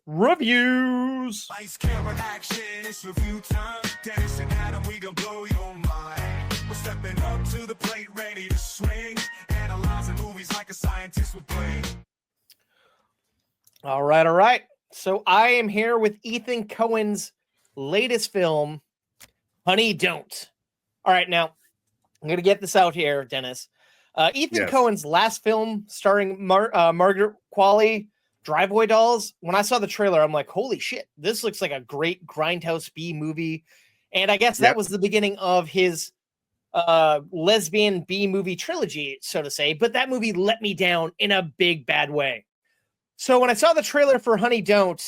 reviews. Lights, camera, action, it's review time. Dennis and Adam, we gon' blow your mind. We're stepping up to the plate, ready to swing. Analyzing movies like a scientist would bling. All right. So I am here with Ethan Cohen's latest film, Honey Don't. All right, now I'm going to get this out here, Dennis. Ethan Cohen's last film starring Margaret Qualley, Driveway Dolls. When I saw the trailer, I'm like, holy shit, this looks like a great Grindhouse B movie. And I guess that was the beginning of his lesbian B movie trilogy, so to say. But that movie let me down in a big, bad way. So when I saw the trailer for Honey Don't,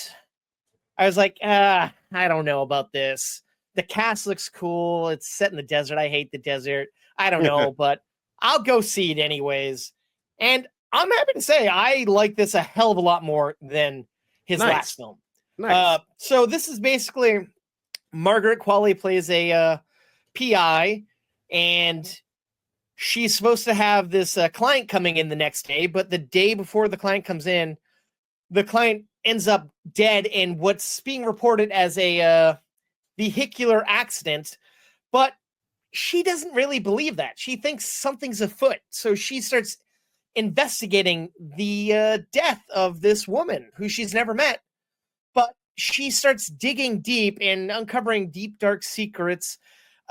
I was like, I don't know about this. The cast looks cool. It's set in the desert. I hate the desert. I don't know, but I'll go see it anyways. And I'm happy to say I like this a hell of a lot more than his last film. Nice. So this is basically Margaret Qualley plays a PI, and she's supposed to have this client coming in the next day, but the day before the client comes in, the client ends up dead in what's being reported as a vehicular accident, but she doesn't really believe that. She thinks something's afoot. So she starts investigating the death of this woman who she's never met. But she starts digging deep and uncovering deep, dark secrets.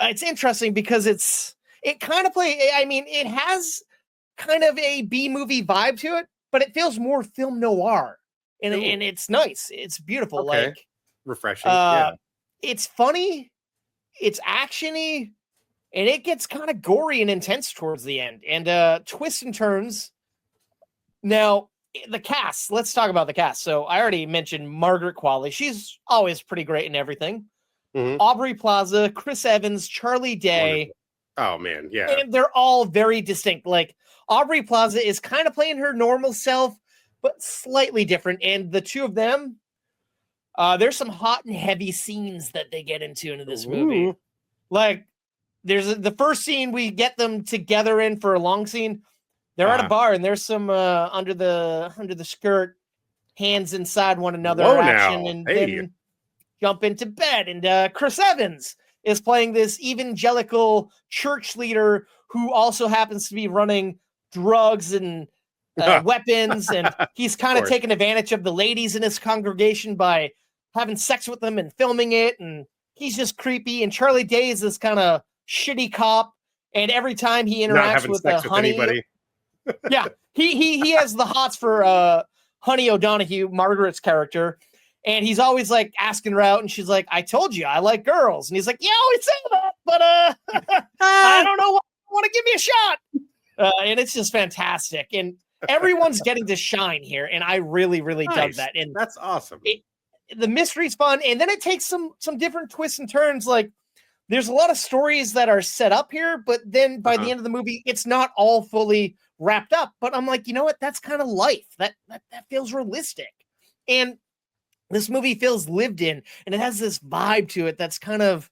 It's interesting because it has kind of a B movie vibe to it, but it feels more film noir. And it's nice. It's beautiful. Okay. Like refreshing. It's funny, it's actiony, and it gets kind of gory and intense towards the end. And twists and turns. Now, the cast. Let's talk about the cast. So I already mentioned Margaret Qualley. She's always pretty great in everything. Mm-hmm. Aubrey Plaza, Chris Evans, Charlie Day. Wonderful. Oh, man, yeah. And they're all very distinct. Like, Aubrey Plaza is kind of playing her normal self, but slightly different. And the two of them, there's some hot and heavy scenes that they get into this movie. Like, there's the first scene we get them together in for a long scene. They're at a bar, and there's some under the skirt, hands inside one another action, and then jump into bed. And Chris Evans is playing this evangelical church leader who also happens to be running drugs and weapons, and he's kind of taking advantage of the ladies in his congregation by having sex with them and filming it, and he's just creepy. And Charlie Day is this kind of shitty cop, and every time he interacts with Honey, anybody. yeah, he has the hots for Honey O'Donoghue, Margaret's character, and he's always like asking her out, and she's like, "I told you I like girls," and he's like, "Yeah, I always say that, but I don't know, want to give me a shot," and it's just fantastic, and everyone's getting to shine here, and I really, really dug that, and that's awesome. The mystery's fun, and then it takes some different twists and turns. Like, there's a lot of stories that are set up here, but then by the end of the movie, it's not all fully wrapped up. But I'm like, you know what? That's kind of life. That feels realistic, and this movie feels lived in, and it has this vibe to it that's kind of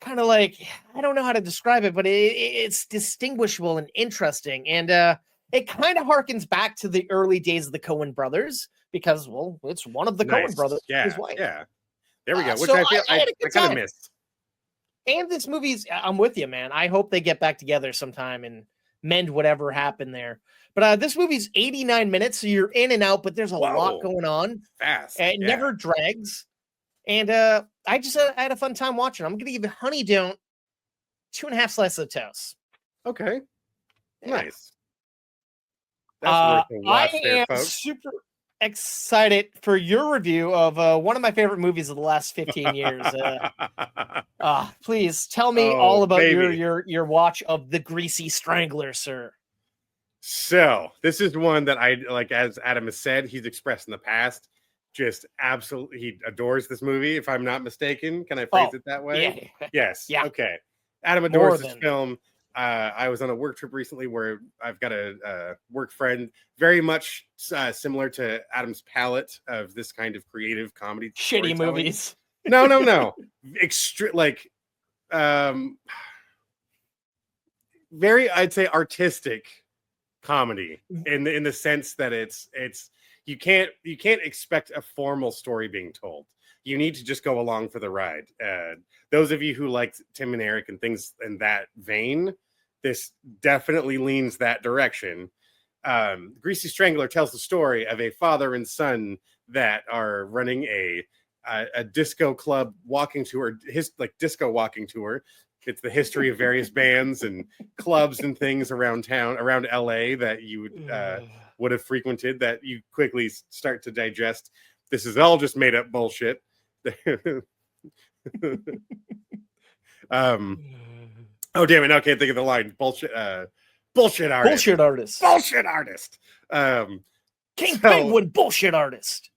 like, I don't know how to describe it, but it's distinguishable and interesting, and it kind of harkens back to the early days of the Coen brothers, because, well, it's one of the Coen brothers. His wife. Yeah. There we go. Which so I kind of missed. And this movie's, I'm with you, man. I hope they get back together sometime and mend whatever happened there. But this movie's 89 minutes, so you're in and out, but there's a lot going on. Fast. It never drags. And I had a fun time watching. I'm going to give Honey Don't 2.5 slices of toast. Okay. Yeah. Nice. That's worth a watch I there, am folks. super excited for your review of one of my favorite movies of the last 15 years. Please tell me all about your watch of The Greasy Strangler, sir. So this is one that I like, as Adam has said, he's expressed in the past, just absolutely, he adores this movie, if I'm not mistaken. Can I phrase it that way? Yeah. Yes. Yeah. Okay. Adam adores this film. I was on a work trip recently where I've got a work friend, very much similar to Adam's palette of this kind of creative comedy. Shitty movies. No. Very, I'd say, artistic comedy in the sense that it's you can't expect a formal story being told. You need to just go along for the ride. Those of you who liked Tim and Eric and things in that vein, this definitely leans that direction. Greasy Strangler tells the story of a father and son that are running a disco club walking tour, his like disco walking tour. It's the history of various bands and clubs and things around town, around LA that you would have frequented, that you quickly start to digest. This is all just made up bullshit. Oh damn it! Now I can't think of the line. Bullshit. Bullshit artist. Bullshit artist. Bullshit artist. King Penguin bullshit artist.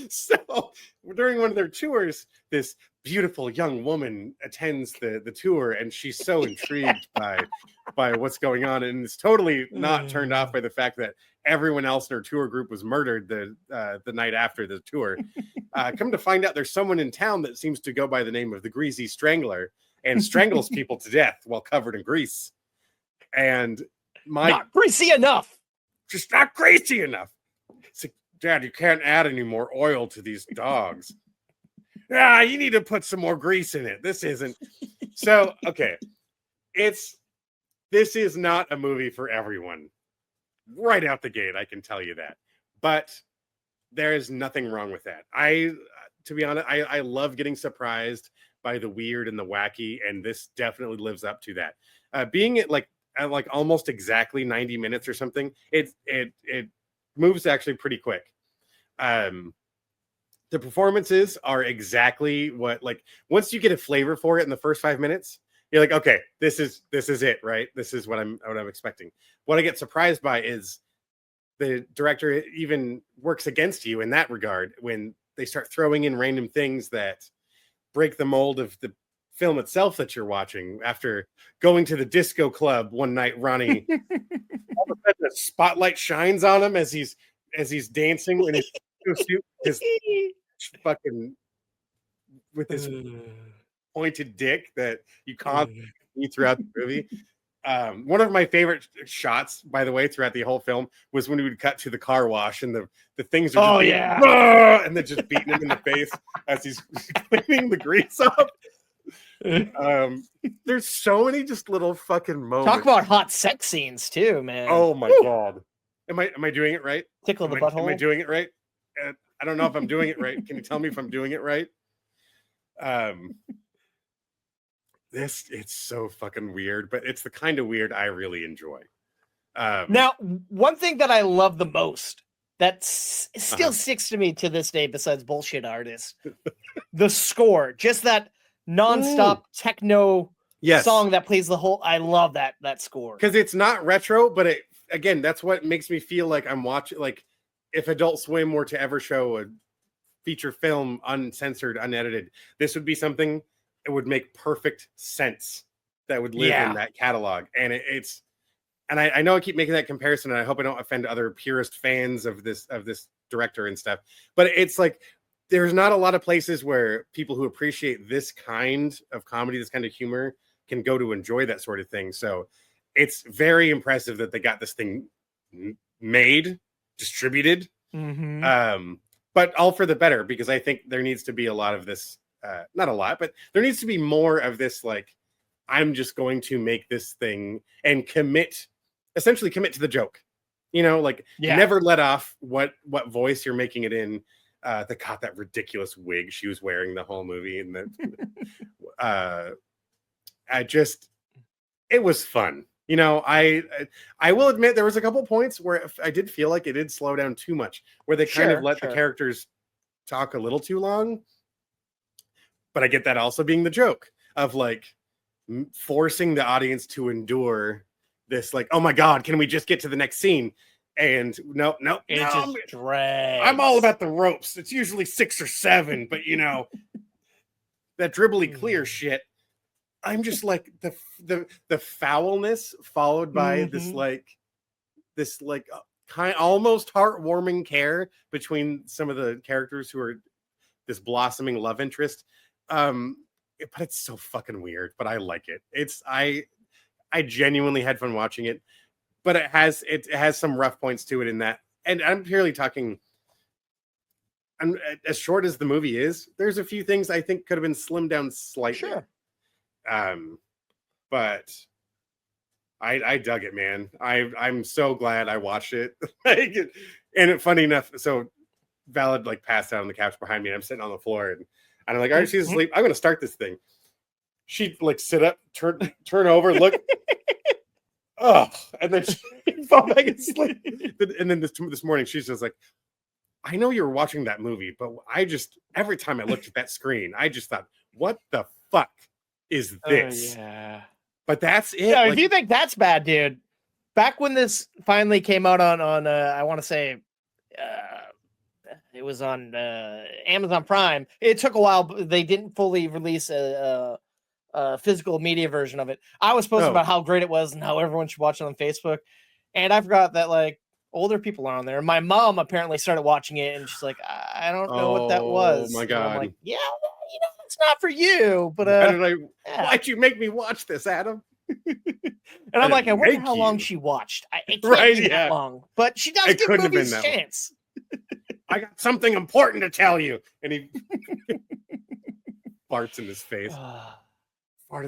So during one of their tours, this beautiful young woman attends the tour, and she's so intrigued by what's going on, and is totally not turned off by the fact that everyone else in her tour group was murdered the night after the tour. Come to find out, there's someone in town that seems to go by the name of the Greasy Strangler and strangles people to death while covered in grease. And not greasy enough. Just not greasy enough. It's like, Dad, you can't add any more oil to these dogs. You need to put some more grease in it. This isn't. So, okay. This is not a movie for everyone. Right out the gate, I can tell you that. But there is nothing wrong with that. To be honest, I love getting surprised by the weird and the wacky, and this definitely lives up to that. Being at like almost exactly 90 minutes or something, it moves actually pretty quick. The performances are exactly what, like, once you get a flavor for it in the first 5 minutes, you're like, okay, this is it, right? This is what I'm expecting. What I get surprised by is the director even works against you in that regard when they start throwing in random things that break the mold of the film itself that you're watching. After going to the disco club one night, Ronnie, all of a sudden the spotlight shines on him as he's dancing in his fucking with his pointed dick that you constantly see throughout the movie. One of my favorite shots, by the way, throughout the whole film was when we would cut to the car wash and the things are just and then just beating him in the face as he's cleaning the grease up. There's so many just little fucking moments. Talk about hot sex scenes too, man. Oh my god. Am I doing it right? Tickle the butthole. Am I doing it right? I don't know if I'm doing it right. Can you tell me if I'm doing it right? It's so fucking weird, but it's the kind of weird I really enjoy. Now, one thing that I love the most that still sticks to me to this day, besides bullshit artist, the score, just that nonstop techno song that plays the whole. I love that score because it's not retro, but again, that's what makes me feel like I'm watching. Like if Adult Swim were to ever show a feature film uncensored, unedited, this would be something. It would make perfect sense that would live in that catalog. And and I know I keep making that comparison, and I hope I don't offend other purist fans of this director and stuff, but it's like there's not a lot of places where people who appreciate this kind of comedy, this kind of humor, can go to enjoy that sort of thing. So it's very impressive that they got this thing made, distributed, but all for the better, because I think there needs to be a lot of this. Not a lot, but there needs to be more of this, like, I'm just going to make this thing and essentially commit to the joke, like never let off what voice you're making it in. That ridiculous wig she was wearing the whole movie, and it was fun. I will admit there was a couple points where I did feel like it did slow down too much, where they kind of let the characters talk a little too long. But I get that also being the joke of like forcing the audience to endure this, like, oh my God, can we just get to the next scene? And no, just drags. I'm all about the ropes. It's usually 6 or 7, but that dribbly clear shit. I'm just like the foulness followed by this kind almost heartwarming care between some of the characters who are this blossoming love interest. But it's so fucking weird, but I like it. I genuinely had fun watching it, but it has some rough points to it in that. And I'm purely talking. As short as the movie is, there's a few things I think could have been slimmed down slightly. Sure. But I dug it, man. I'm so glad I watched it. Like, and funny enough, so Valid like passed out on the couch behind me, and I'm sitting on the floor, and I'm like, all right, she's asleep. I'm gonna start this thing. She'd like sit up, turn over, look. Oh, and then she fall back asleep. And then this morning, she's just like, I know you were watching that movie, but every time I looked at that screen, I just thought, what the fuck is this? Yeah. But that's it. Yeah, like, if you think that's bad, dude, back when this finally came out on I want to say it was on Amazon Prime. It took a while, but they didn't fully release a physical media version of it. I was posting about how great it was and how everyone should watch it on Facebook, and I forgot that like older people are on there. My mom apparently started watching it, and she's like, I don't know what that was. Oh my god! And I'm like, yeah, it's not for you. But why'd you make me watch this, Adam? And I'm like, I wonder how long she watched. It can't be that long, but she does give movies a chance. I got something important to tell you, and he farts in his face.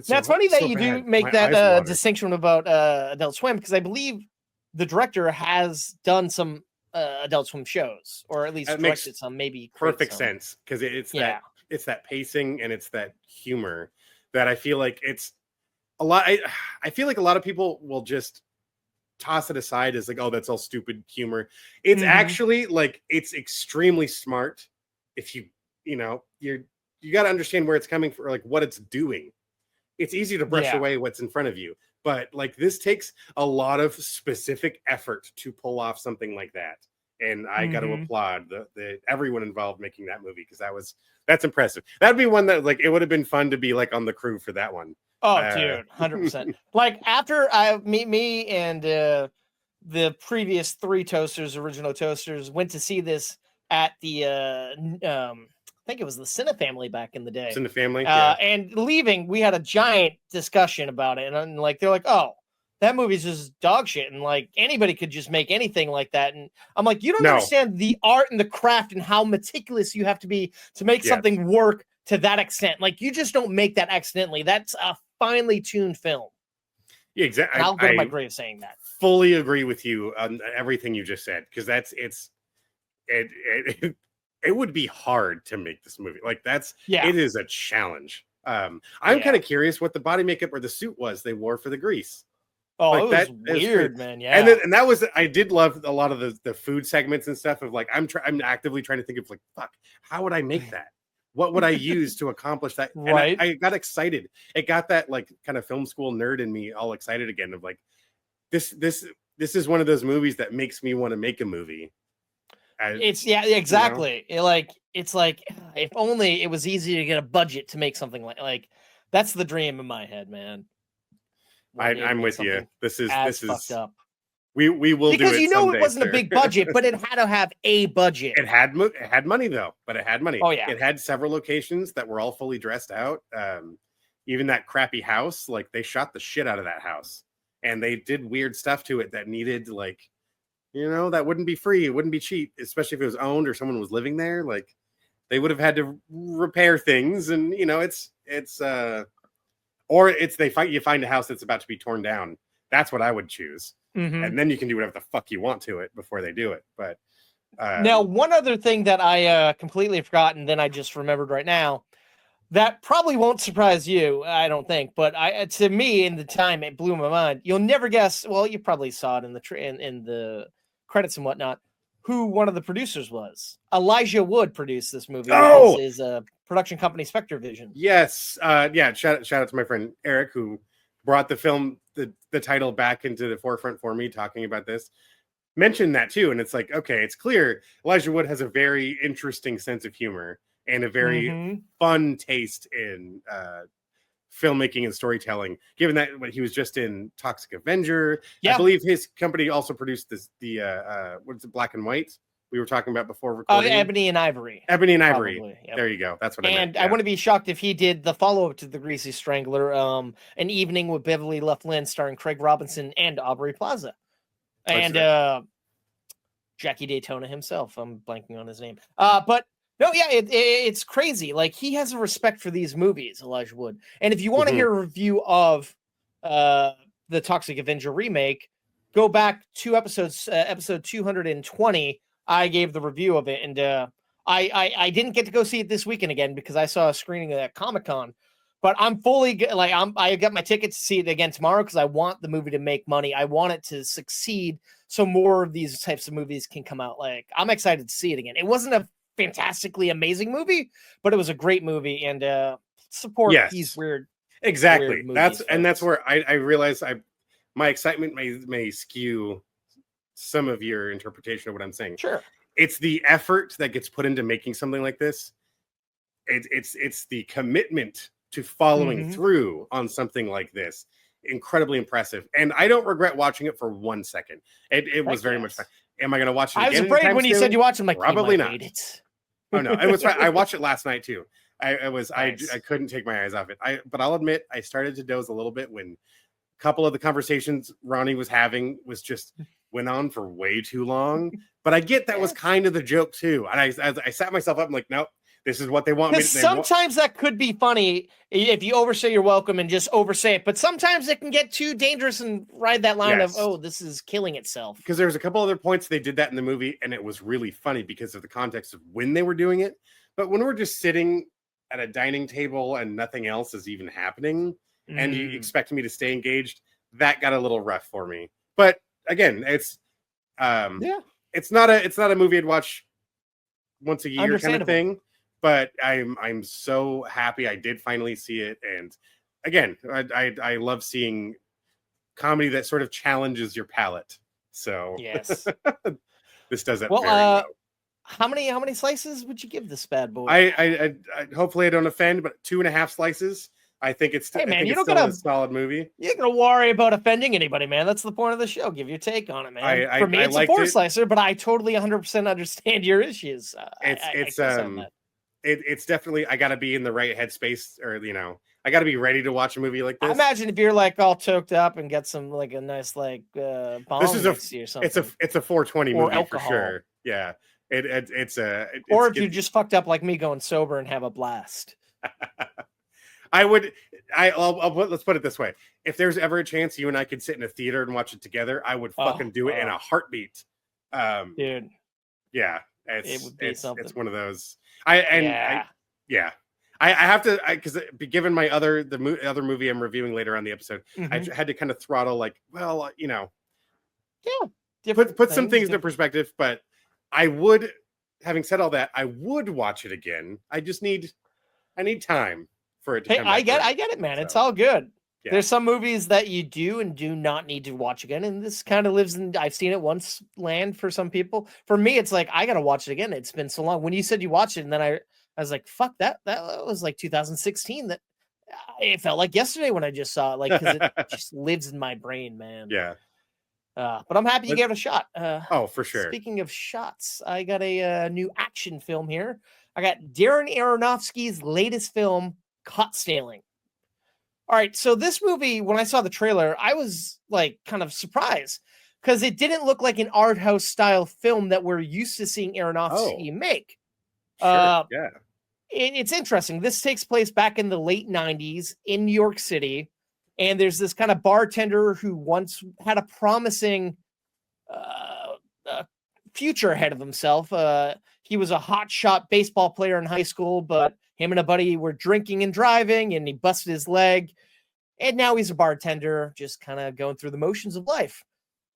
That's funny that you do make that distinction about Adult Swim, because I believe the director has done some Adult Swim shows, or at least directed some, maybe perfect sense, because it's that pacing and it's that humor that I feel like it's a lot. I feel like a lot of people will just toss it aside as like, oh, that's all stupid humor. It's actually like, it's extremely smart if you got to understand where it's coming from, or like what it's doing. It's easy to brush away what's in front of you, but like this takes a lot of specific effort to pull off something like that. And I got to applaud the everyone involved making that movie, because that's impressive. That'd be one that like it would have been fun to be like on the crew for that one. Oh, dude, 100%. Like after me and the previous three original toasters, went to see this at the I think it was the Cine Family back in the day. Cine Family, and leaving, we had a giant discussion about it, and like they're like, "Oh, that movie's just dog shit," and like anybody could just make anything like that. And I'm like, you don't understand the art and the craft and how meticulous you have to be to make something work to that extent. Like you just don't make that accidentally. That's a finely tuned film. Yeah, exactly. I'll go to my grave saying that. Fully agree with you on everything you just said, because it would be hard to make this movie. Like it is a challenge. I'm kind of curious what the body makeup or the suit was they wore for the grease. Oh, like, it was weird, man. Yeah. And that was, I did love a lot of the food segments and stuff of like, I'm actively trying to think of like, fuck, how would I make that? What would I use to accomplish that? Right. And I got excited. It got that like kind of film school nerd in me all excited again of like, this is one of those movies that makes me want to make a movie. Exactly. It's like if only it was easy to get a budget to make something like that's the dream in my head, man. I'm with you. This is fucked up. We will do it, because someday, it wasn't a big budget, but it had to have a budget. It had money though, but it had money. Oh yeah, it had several locations that were all fully dressed out. Even that crappy house, like they shot the shit out of that house, and they did weird stuff to it that needed like, that wouldn't be free. It wouldn't be cheap, especially if it was owned or someone was living there. Like they would have had to repair things, and or you find a house that's about to be torn down. That's what I would choose. And then you can do whatever the fuck you want to it before they do it. But now, one other thing that I completely forgot, and then I just remembered right now, that probably won't surprise you, I don't think. But to me, in the time, it blew my mind. You'll never guess. Well, you probably saw it in the credits and whatnot, who one of the producers was. Elijah Wood produced this movie. Oh, is a production company, Spectre Vision. Yes, Shout out to my friend Eric, who brought the film, the title back into the forefront for me, talking about this. Mentioned that too, and it's like, okay, it's clear Elijah Wood has a very interesting sense of humor and a very fun taste in filmmaking and storytelling, given that when he was just in Toxic Avenger. I believe his company also produced the what is it, Black and White we were talking about before recording. Ebony and Ivory. Probably, yep. There you go. That's what I meant. And I wouldn't be shocked if he did the follow-up to The Greasy Strangler, An Evening with Beverly Loughlin, starring Craig Robinson and Aubrey Plaza. and Jackie Daytona himself. I'm blanking on his name. But no, yeah, it's crazy. Like, he has a respect for these movies, Elijah Wood. And if you want to hear a review of the Toxic Avenger remake, go back 2 episodes, episode 220. I gave the review of it, and I didn't get to go see it this weekend again because I saw a screening at Comic-Con. But I'm fully I got my ticket to see it again tomorrow because I want the movie to make money. I want it to succeed so more of these types of movies can come out. Like, I'm excited to see it again. It wasn't a fantastically amazing movie, but it was a great movie, and support these weird. Exactly. Weird movies, that's where I realize my excitement may skew some of your interpretation of what I'm saying. Sure. It's the effort that gets put into making something like this. It's the commitment to following through on something like this. Incredibly impressive. And I don't regret watching it for 1 second. It was very much fun. Am I going to watch it again? I was afraid when you said you watched it, I'm like, probably not. It. Oh no, it was fine. I watched it last night too. Nice. I couldn't take my eyes off it. But I'll admit I started to doze a little bit when a couple of the conversations Ronnie was having was just went on for way too long. But I get that was kind of the joke too. And I sat myself up. I'm like, nope. This is what they want me to. Sometimes that could be funny if you overstay your welcome and just oversay it. But sometimes it can get too dangerous and ride that line of, oh, this is killing itself. Because there's a couple other points they did that in the movie, and it was really funny because of the context of when they were doing it. But when we're just sitting at a dining table and nothing else is even happening, and you expect me to stay engaged, that got a little rough for me. But again, it's not a movie I'd watch once a year kind of thing. But I'm so happy I did finally see it. And again, I love seeing comedy that sort of challenges your palate. So yes, this does that very well. How many slices would you give this bad boy? I hopefully I don't offend, but 2.5 slices. I think it's still a solid movie. You're gonna worry about offending anybody, man. That's the point of the show. Give your take on it, man. For me, it's a 4-slicer, but I totally 100% understand your issues. It's definitely, I got to be in the right headspace, or I got to be ready to watch a movie like this. I imagine if you're like all toked up and get some like a nice like bomb this is or something. It's a 420 movie alcohol. For sure. Yeah, if you just fucked up like me, going sober and have a blast. Let's put it this way: if there's ever a chance you and I could sit in a theater and watch it together, I would fucking do it in a heartbeat. Dude, yeah, it would be something. It's one of those. I have to, because given my other movie I'm reviewing later on the episode, I had to kind of throttle put some things into perspective. But having said all that, I would watch it again. I need time for it to come back. I get it, man. So, it's all good. Yeah. There's some movies that you do and do not need to watch again. And this kind of lives in, I've seen it once land for some people. For me, it's like, I got to watch it again. It's been so long. When you said you watched it, and then I was like, fuck, that was like 2016. That it felt like yesterday when I just saw it, like, because it just lives in my brain, man. Yeah. But I'm happy you gave it a shot. For sure. Speaking of shots, I got a new action film here. I got Darren Aronofsky's latest film, Caught Stealing. All right, so this movie, when I saw the trailer, I was like kind of surprised because it didn't look like an art house style film that we're used to seeing Aronofsky make. Sure, it's interesting. This takes place back in the late 90s in New York City, and there's this kind of bartender who once had a promising future ahead of himself. He was a hotshot baseball player in high school, but him and a buddy were drinking and driving, and he busted his leg. And now he's a bartender, just kind of going through the motions of life.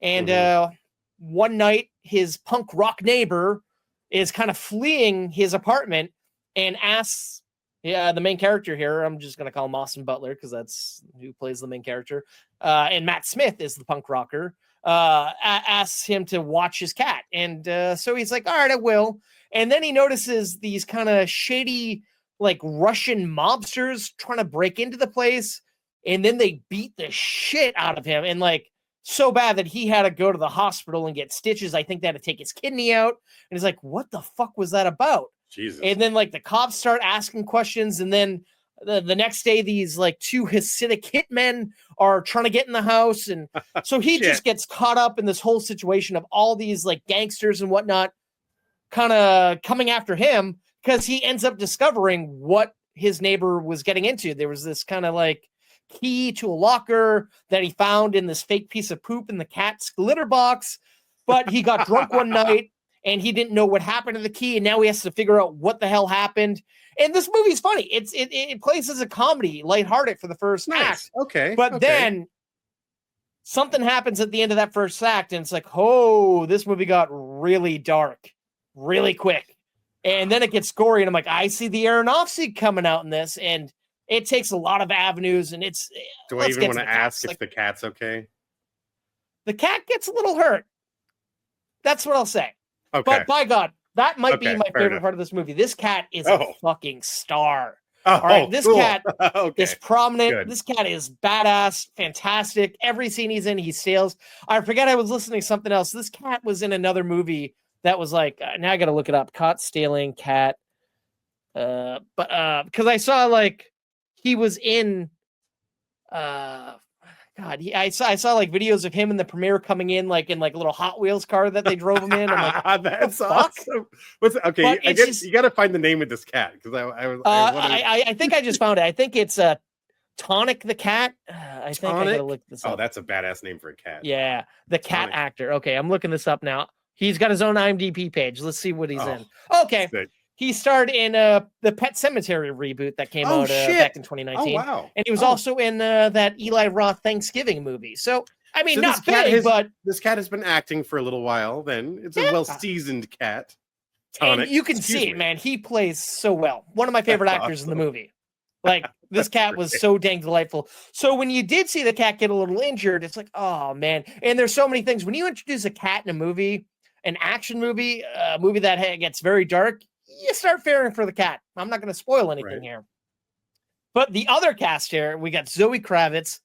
And one night, his punk rock neighbor is kind of fleeing his apartment and asks the main character here, I'm just going to call him Austin Butler because that's who plays the main character. And Matt Smith is the punk rocker. Asks him to watch his cat. And so he's like, all right, I will. And then he notices these kind of shady, like Russian mobsters trying to break into the place. And then they beat the shit out of him. And like so bad that he had to go to the hospital and get stitches. I think they had to take his kidney out. And he's like, what the fuck was that about? Jesus. And then like the cops start asking questions. And then the next day, these like two Hasidic hitmen are trying to get in the house. And so he just gets caught up in this whole situation of all these like gangsters and whatnot kind of coming after him because he ends up discovering what his neighbor was getting into. There was this kind of like key to a locker that he found in this fake piece of poop in the cat's litter box, but he got drunk one night and he didn't know what happened to the key, and now he has to figure out what the hell happened. And this movie's funny. It plays as a comedy, lighthearted for the first act. Okay. But then something happens at the end of that first act, and it's like, oh, this movie got really dark really quick. And then it gets gory, and I'm like, I see the Aronofsky coming out in this, and it takes a lot of avenues, and it's... Do I even want to ask if the cat's okay? The cat gets a little hurt. That's what I'll say. Okay. But by God, that might be my favorite enough. part of this movie. This cat is a fucking star. Oh, all right, this cool. cat is prominent. Good. This cat is badass, fantastic. Every scene he's in, he steals. I forget I was listening to something else. This cat was in another movie that was like, now I got to look it up. Caught stealing cat. But because I saw like he was in, I saw like videos of him in the premiere coming in like a little Hot Wheels car that they drove him in. I'm like, that's awesome. Okay? But I guess you got to find the name of this cat because I think I just found it. I think it's Tonic the cat. I think I gotta look this up. Oh, that's a badass name for a cat. Yeah, the cat actor. Okay, I'm looking this up now. He's got his own IMDb page. Let's see what he's in. Okay. Sick. He starred in the Pet Sematary reboot that came out back in 2019. Oh, wow. And he was also in that Eli Roth Thanksgiving movie. So, I mean, not big, but... This cat has been acting for a little while then. It's a well-seasoned cat. Tonic. And you can see it, man. He plays so well. One of my favorite actors in the movie. Like, this cat was so dang delightful. So when you did see the cat get a little injured, it's like, oh, man. And there's so many things. When you introduce a cat in a movie, an action movie, a movie that gets very dark, you start fearing for the cat. I'm not going to spoil anything here. But the other cast here, we got Zoe Kravitz,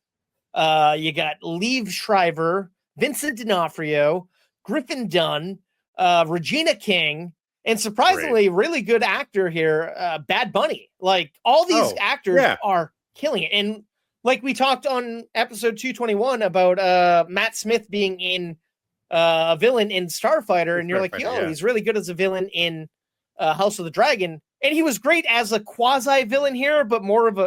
you got Liev Schreiber, Vincent D'Onofrio, Griffin Dunn, Regina King, and surprisingly, really good actor here, Bad Bunny. Like, all these actors are killing it. And like we talked on episode 221 about Matt Smith being in a villain in Starfighter, and you're like, yo, he's really good as a villain in House of the Dragon, and he was great as a quasi villain here, but more of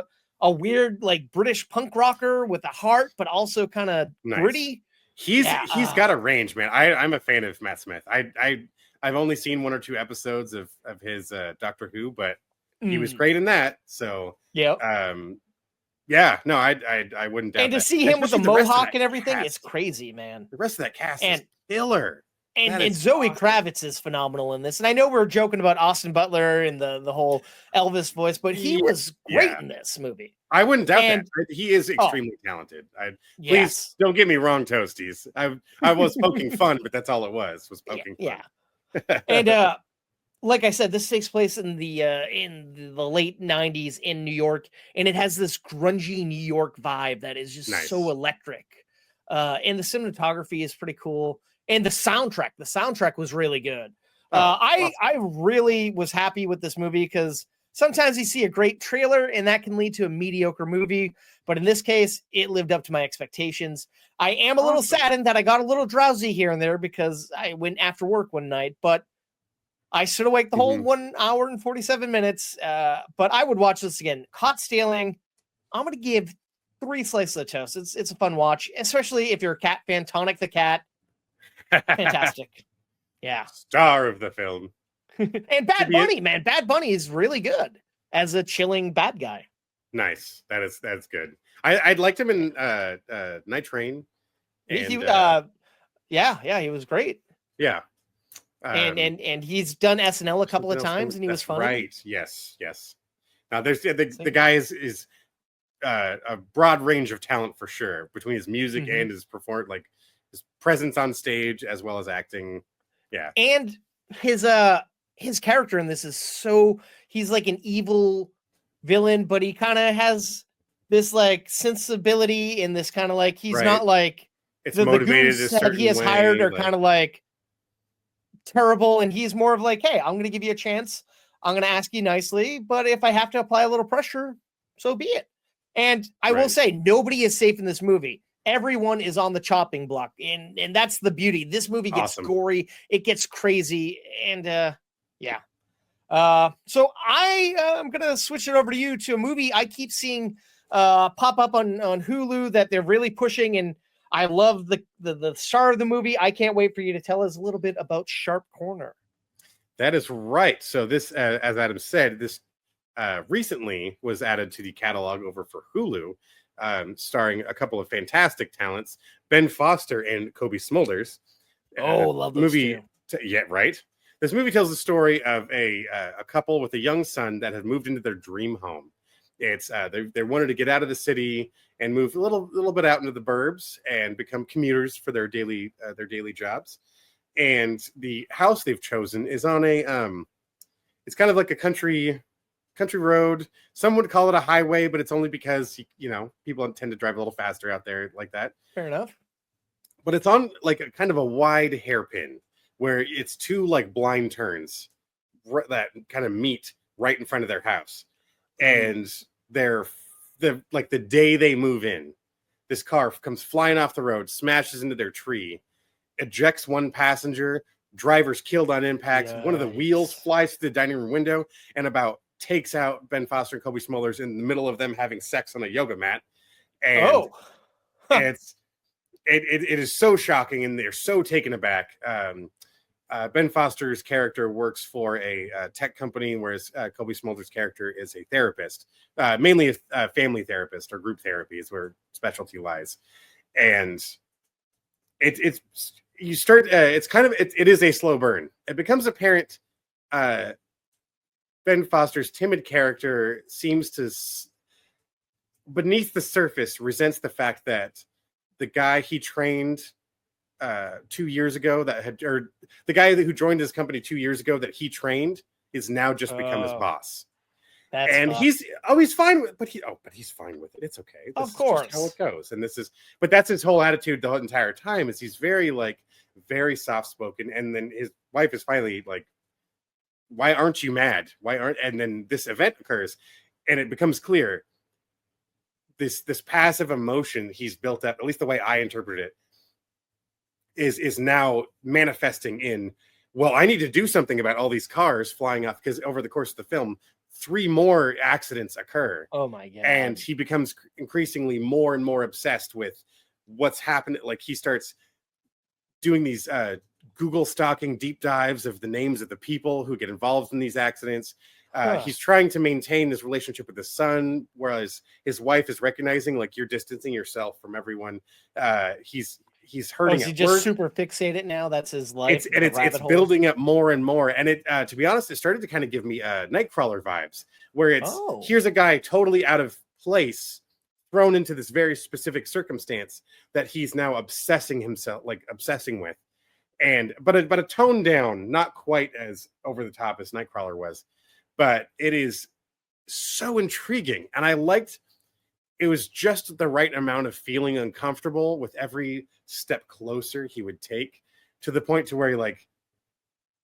a weird like British punk rocker with a heart, but also kind of gritty. He's got a range, man. I'm a fan of Matt Smith. I've only seen 1 or 2 episodes of his Doctor Who, but he was great in that. So I wouldn't doubt. And to see him with a mohawk and everything, it's crazy, man. The rest of that cast is killer. And Zoe Kravitz is phenomenal in this. And I know we're joking about Austin Butler and the whole Elvis voice, but he was great in this movie. I wouldn't doubt that. He is extremely talented. Please don't get me wrong, Toasties. I was poking fun, but that's all it was poking fun. Yeah. And like I said, this takes place in the late 90s in New York, and it has this grungy New York vibe that is just so electric. And the cinematography is pretty cool. And the soundtrack was really good. I really was happy with this movie because sometimes you see a great trailer and that can lead to a mediocre movie. But in this case, it lived up to my expectations. I am a little saddened that I got a little drowsy here and there because I went after work one night, but I stood awake the whole 1 hour and 47 minutes. But I would watch this again. Caught stealing. I'm going to give 3 slices of toast. It's a fun watch, especially if you're a cat fan. Tonic the cat. Fantastic. Yeah. Star of the film. And Bad Bunny, man. Bad Bunny is really good as a chilling bad guy. Nice. That's good. I'd liked him in Night Train. And, he was great. Yeah. And he's done SNL a couple of times and he was funny. Right. Yes. Now there's the guy is a broad range of talent for sure between his music and his his presence on stage as well as acting. Yeah. And his character in this is he's like an evil villain, but he kind of has this like sensibility and this kind of like he's not like it's motivated the that he has hired are kind of like terrible, and he's more of like, hey, I'm gonna give you a chance. I'm gonna ask you nicely, but if I have to apply a little pressure, so be it. And I will Right. say, nobody is safe in this movie. Everyone is on the chopping block, and that's the beauty. This movie gets Awesome. gory, it gets crazy, and yeah. So I am gonna switch it over to you to a movie I keep seeing pop up on Hulu that they're really pushing, and I love the star of the movie. I can't wait for you to tell us a little bit about Sharp Corner. That is right. So this, as Adam said, this recently was added to the catalog over for Hulu, starring a couple of fantastic talents, Ben Foster and Kobe Smulders. Oh, love those movie. two. Yeah, right. This movie tells the story of a couple with a young son that had moved into their dream home. It's they wanted to get out of the city and move a little bit out into the burbs and become commuters for their daily jobs. And the house they've chosen is on a it's kind of like a country road. Some would call it a highway, but it's only because people tend to drive a little faster out there like that. Fair enough. But it's on like a kind of a wide hairpin where it's two like blind turns that kind of meet right in front of their house. And the day they move in, this car comes flying off the road, smashes into their tree, ejects one passenger, driver's killed on impact. Yikes. One of the wheels flies through the dining room window and about takes out Ben Foster and Kobe Smulders in the middle of them having sex on a yoga mat. And it is so shocking, and they're so taken aback. Ben Foster's character works for a tech company, whereas Kobe Smulders' character is a therapist, mainly a family therapist or group therapy is where specialty lies. And it is a slow burn. It becomes apparent Ben Foster's timid character seems to, beneath the surface, resents the fact that the guy he trained 2 years ago the guy who joined his company 2 years ago that he trained is now just become his boss. He's fine with, but he's fine with it. It's okay. This of course, is just how it goes. And but that's his whole attitude the entire time. Is he's very very soft spoken, and then his wife is finally like, "Why aren't you mad? And then this event occurs, and it becomes clear this passive emotion he's built up, at least the way I interpret it, is now manifesting in, well, I need to do something about all these cars flying off, because over the course of the film, 3 more accidents occur. Oh my God. And he becomes increasingly more and more obsessed with what's happening. Like he starts doing these Google stalking deep dives of the names of the people who get involved in these accidents. He's trying to maintain his relationship with his son, whereas his wife is recognizing, like, you're distancing yourself from everyone. He's hurting. Is he just super fixated now? That's his life. It's building up more and more. And it, to be honest, it started to kind of give me Nightcrawler vibes, where here's a guy totally out of place, thrown into this very specific circumstance that he's now obsessing with. But a toned down, not quite as over the top as Nightcrawler was, but it is so intriguing. And I liked, it was just the right amount of feeling uncomfortable with every step closer he would take, to the point to where you're like,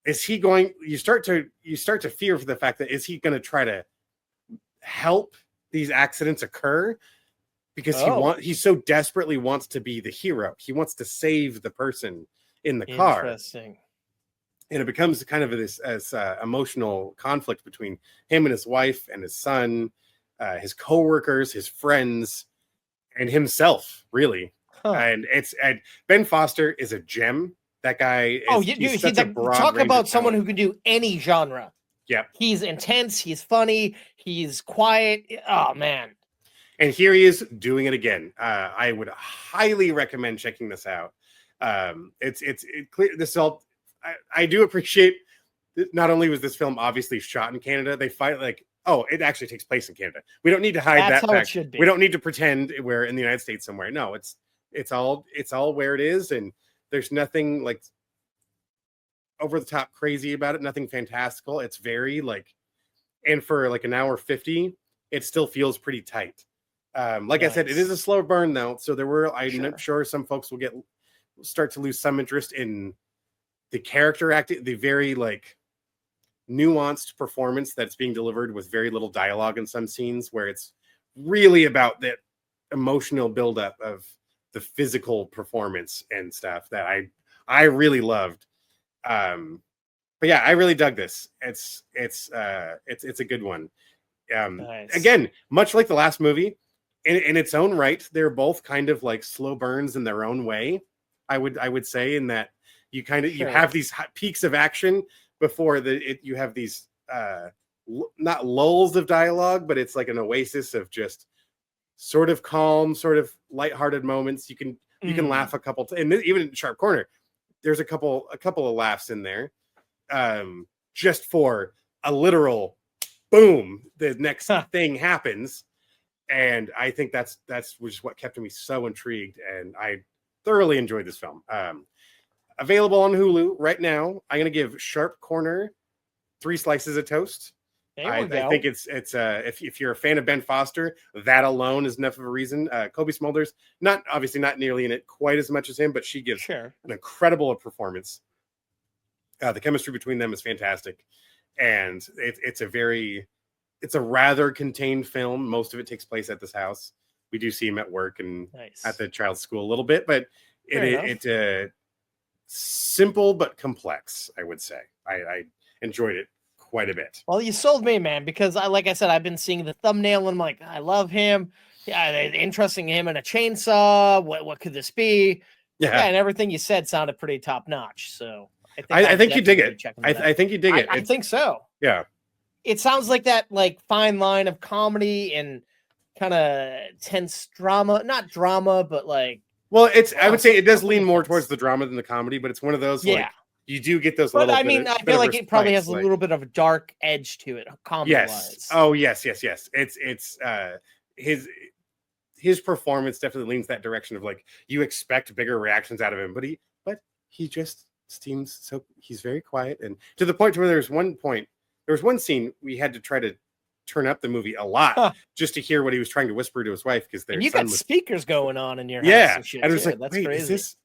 is he going, you start to fear for the fact that, is he going to try to help these accidents occur? Because he so desperately wants to be the hero. He wants to save the person in the car. Interesting. And it becomes kind of this emotional conflict between him and his wife and his son, his coworkers, his friends, and himself, really. And Ben Foster is a gem. That guy is talk about someone who can do any genre. Yeah. He's intense, he's funny, he's quiet. Oh man. And here he is doing it again. I would highly recommend checking this out. It's clear. I do appreciate, not only was this film obviously shot in Canada, they fight it actually takes place in Canada. We don't need to hide that fact. It should be. We don't need to pretend we're in the United States somewhere. No, it's all where it is, and there's nothing like over the top crazy about it. Nothing fantastical. It's very and for like an hour 50, it still feels pretty tight. Nice. I said, it is a slow burn though, so I'm sure some folks will start to lose some interest in the character acting, the very nuanced performance that's being delivered with very little dialogue in some scenes, where it's really about that emotional buildup of the physical performance and stuff that I really loved. But yeah, I really dug this. It's a good one. Nice. Again, much like the last movie, in its own right, they're both kind of like slow burns in their own way. I would say in that you kind of you Sure. have these peaks of action before you have these not lulls of dialogue, but it's like an oasis of just sort of calm, sort of lighthearted moments. You can laugh a couple and even in Sharp Corner, there's a couple of laughs in there, just for a literal boom, the next thing happens. And I think that's just what kept me so intrigued, and I thoroughly enjoyed this film. Available on Hulu right now. I'm gonna give Sharp Corner 3 slices of toast. I think it's if you're a fan of Ben Foster, that alone is enough of a reason. Kobe Smulders, obviously not nearly in it quite as much as him, but she gives an incredible performance. The chemistry between them is fantastic, and it's a rather contained film. Most of it takes place at this house. We do see him at work and at the child's school a little bit, but it's simple but complex, I would say. I enjoyed it quite a bit. Well, you sold me, man, because like I said, I've been seeing the thumbnail and I'm like, I love him. Yeah, interesting him in a chainsaw. What could this be? Yeah, and everything you said sounded pretty top notch. So I think you dig it. I think you dig it. I think so. Yeah. It sounds like that fine line of comedy and kind of tense drama. Not drama, but well, I would say it does lean more towards the drama than the comedy, but it's one of those you do get those little. But I mean, I feel like it probably has a little bit of a dark edge to it, comedy-wise. Yes. Oh, yes. It's his performance definitely leans that direction of you expect bigger reactions out of him, but he just seems so he's very quiet, and to the point where there was one scene we had to try to turn up the movie a lot just to hear what he was trying to whisper to his wife, because you got speakers going on in your house. And shit, and it was that's wait, crazy. is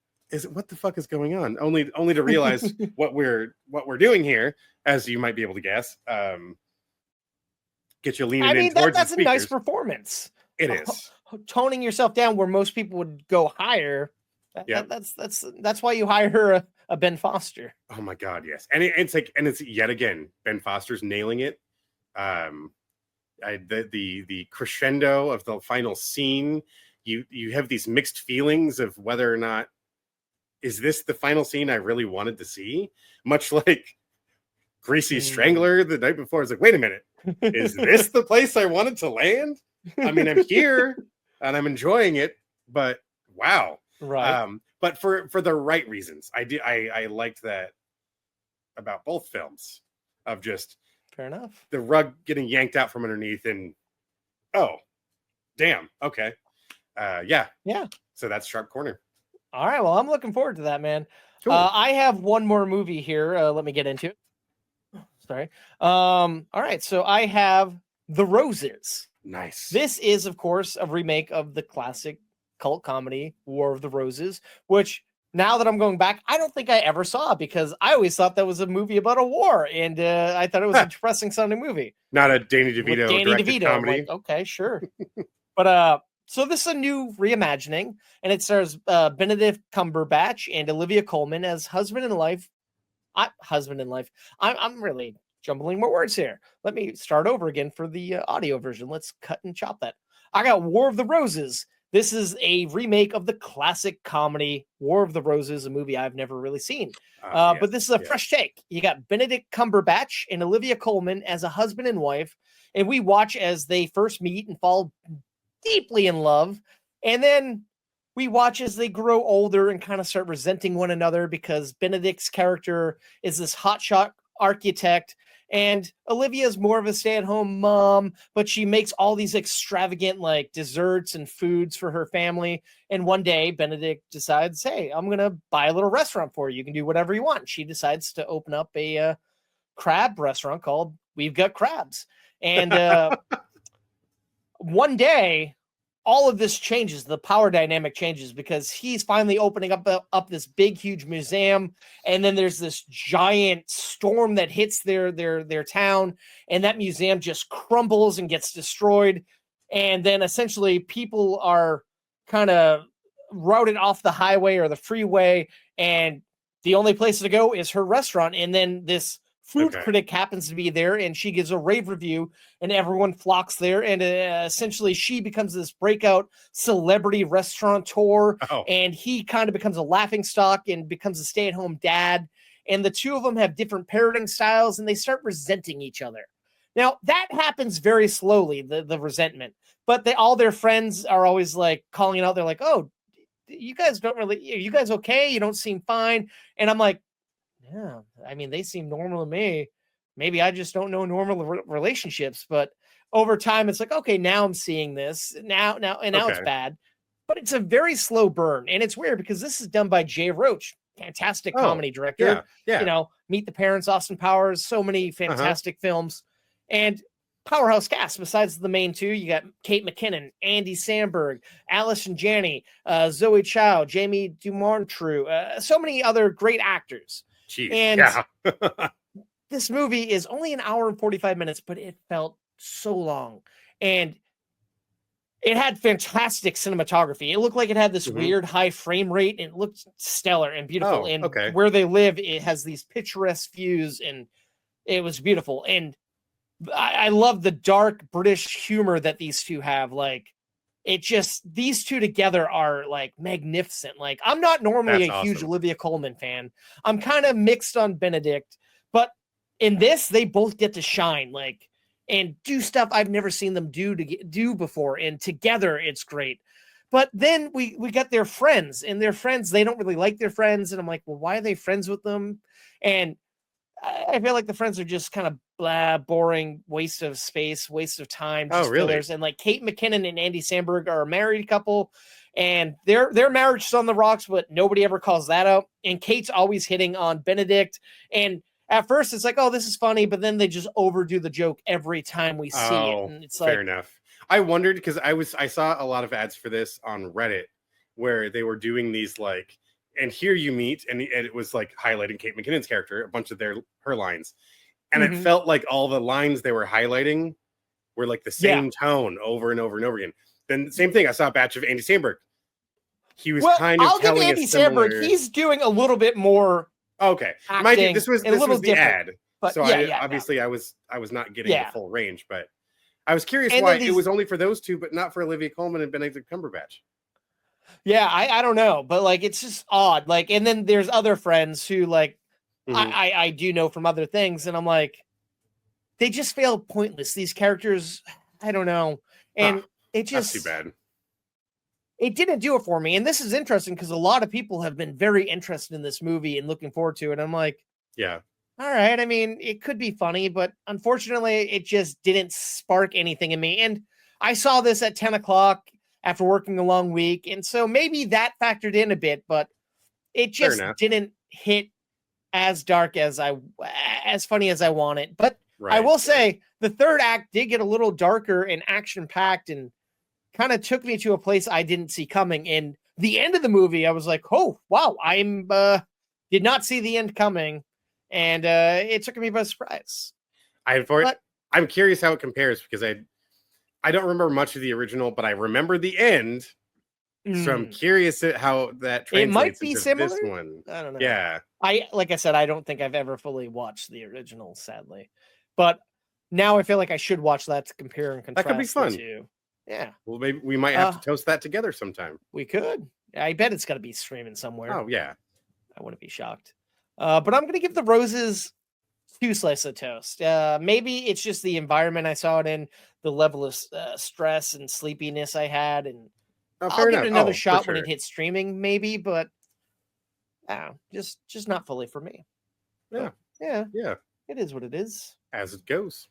it what the fuck is going on? Only to realize what we're doing here, as you might be able to guess. Get you leaning in towards that's the speakers. A nice performance. It is toning yourself down where most people would go higher. That's why you hire a Ben Foster. Oh my god, yes. And it's yet again Ben Foster's nailing it. The crescendo of the final scene, you have these mixed feelings of whether or not is this the final scene I really wanted to see, much like Greasy Strangler the night before. It's wait a minute, is this the place I wanted to land? I mean, I'm here and I'm enjoying it, but wow. Right. But for the right reasons. I liked that about both films, of just fair enough, the rug getting yanked out from underneath, and oh damn, okay. Yeah. So that's Sharp Corner. All right, well, I'm looking forward to that, man. Cool. I have one more movie here. Let me get into it. Sorry. All right, so I have The Roses. Nice. This is, of course, a remake of the classic cult comedy War of the Roses, which now that I'm going back, I don't think I ever saw, because I always thought that was a movie about a war, and I thought it was a depressing sounding movie. Not a Danny DeVito directed comedy. Okay, sure. But so this is a new reimagining, and it stars Benedict Cumberbatch and Olivia Colman as husband and wife. I'm really jumbling more words here. Let me start over again for the audio version. Let's cut and chop that. I got War of the Roses. This is a remake of the classic comedy War of the Roses, a movie I've never really seen. But this is a fresh take. You got Benedict Cumberbatch and Olivia Colman as a husband and wife, and we watch as they first meet and fall deeply in love, and then we watch as they grow older and kind of start resenting one another, because Benedict's character is this hotshot architect, and Olivia's more of a stay-at-home mom, but she makes all these extravagant desserts and foods for her family. And one day Benedict decides, hey, I'm going to buy a little restaurant for you. You can do whatever you want. She decides to open up a crab restaurant called We've Got Crabs. And one day, all of this changes. The power dynamic changes, because he's finally opening up this big, huge museum. And then there's this giant storm that hits their town, and that museum just crumbles and gets destroyed. And then essentially people are kind of routed off the highway or the freeway, and the only place to go is her restaurant. And then this food Okay. critic happens to be there, and she gives a rave review, and everyone flocks there. And essentially, she becomes this breakout celebrity restaurateur, Oh, and he kind of becomes a laughing stock and becomes a stay-at-home dad. And the two of them have different parenting styles, and they start resenting each other. Now that happens very slowly, the resentment, but all their friends are always like calling it out. They're like, "Oh, you guys don't really, are you guys okay? You don't seem fine." And I'm like, yeah, I mean, they seem normal to me. Maybe I just don't know normal relationships. But over time, it's like, okay, now I'm seeing this now it's okay. bad. But it's a very slow burn, and it's weird because this is done by Jay Roach, fantastic Oh, comedy director. yeah, yeah. Meet the Parents, Austin Powers, so many Uh-huh. fantastic films, and powerhouse cast. Besides the main two, you got Kate McKinnon, Andy Samberg, Allison Janney, Zoe Chow, Jamie Dumartru, so many other great actors. Jeez. And Yeah. this movie is only an hour and 45 minutes, but it felt so long. And it had fantastic cinematography. It looked like it had this Mhm. weird high frame rate, and it looked stellar and beautiful. Oh, And okay. where they live, it has these picturesque views, and it was beautiful. And I love the dark British humor that these two have. Like, these two together are like magnificent. Like, I'm not normally That's a huge awesome. Olivia Colman fan. I'm kind of mixed on Benedict, but in this, they both get to shine, like, and do stuff I've never seen them do before. And together, it's great. But then we got their friends, and their friends, they don't really like their friends. And I'm like, well, why are they friends with them? And I feel like the friends are just kind of blah, boring, waste of space, waste of time, Oh, just really? fillers. And like Kate McKinnon and Andy Samberg are a married couple, and their marriage is on the rocks, but nobody ever calls that out. And Kate's always hitting on Benedict. And at first it's like, oh, this is funny, but then they just overdo the joke every time we see it. Oh, And it's fair like, enough. I wondered because I saw a lot of ads for this on Reddit where they were doing these like, and here you meet, and it was like highlighting Kate McKinnon's character, a bunch of her lines, and it mhm. felt like all the lines they were highlighting were like the Yeah. same tone over and over and over again. Then same thing, I saw a batch of Andy Samberg. He was Well, kind of I'll give telling a Andy Samberg, similar. he's doing a little bit more Okay, mind you, acting and a this little was the different. ad, But so yeah, I yeah, yeah. obviously I was not getting the Yeah. full range, but I was curious And why then it these, was only for those two, but not for Olivia Colman and Benedict Cumberbatch. yeah, I don't know, but like it's just odd. Like, and then there's other friends who like Mhm. I do know from other things, and I'm like, they just feel pointless. These characters, I don't know. Huh, And it that's too just bad. it didn't do it for me. And this is interesting because a lot of people have been very interested in this movie and looking forward to it. I'm like, Yeah. all right, I mean, it could be funny, but unfortunately, it just didn't spark anything in me. And I saw this at 10 o'clock after working a long week. And so maybe that factored in a bit, but it Fair just enough. didn't hit as dark as funny as I want it. But I Right. will Right. say the third act did get a little darker and action packed, and kind of took me to a place I didn't see coming. And the end of the movie, I was like, oh wow, I'm did not see the end coming, and it took me by surprise. But I'm curious how it compares because I don't remember much of the original, but I remember the end. So I'm curious at how that it might translates be into similar. this one. I don't know. Yeah. Like I said, I don't think I've ever fully watched the original, sadly. But now I feel like I should watch that to compare and That could be contrast the fun. two. Yeah. Well, maybe we might have to toast that together sometime. We could. I bet it's got to be streaming somewhere. Oh, yeah. I wouldn't be shocked. But I'm going to give the Roses 2 slices of toast. Maybe it's just the environment I saw it in, the level of stress and sleepiness I had, and Oh, I'll fair give enough. it another Oh, for shot when sure. it hits streaming, maybe. But just not fully for me. Yeah. But, yeah, Yeah. it is what it is. As it goes.